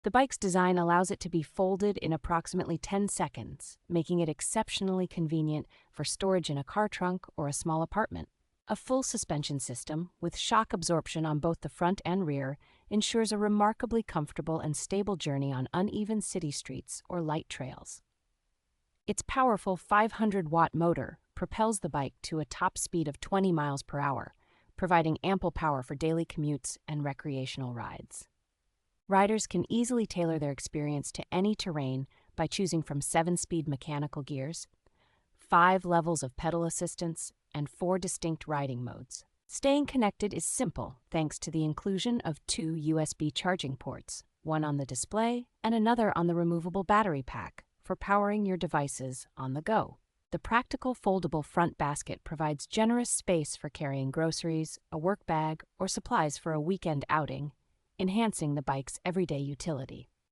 The bike's design allows it to be folded in approximately 10 seconds, making it exceptionally convenient for storage in a car trunk or a small apartment. A full suspension system, with shock absorption on both the front and rear, ensures a remarkably comfortable and stable journey on uneven city streets or light trails. Its powerful 500-watt motor propels the bike to a top speed of 20 miles per hour, providing ample power for daily commutes and recreational rides. Riders can easily tailor their experience to any terrain by choosing from 7-speed mechanical gears, 5 levels of pedal assistance, and 4 distinct riding modes. Staying connected is simple thanks to the inclusion of 2 USB charging ports, one on the display and another on the removable battery pack for powering your devices on the go. The practical foldable front basket provides generous space for carrying groceries, a work bag, or supplies for a weekend outing, enhancing the bike's everyday utility.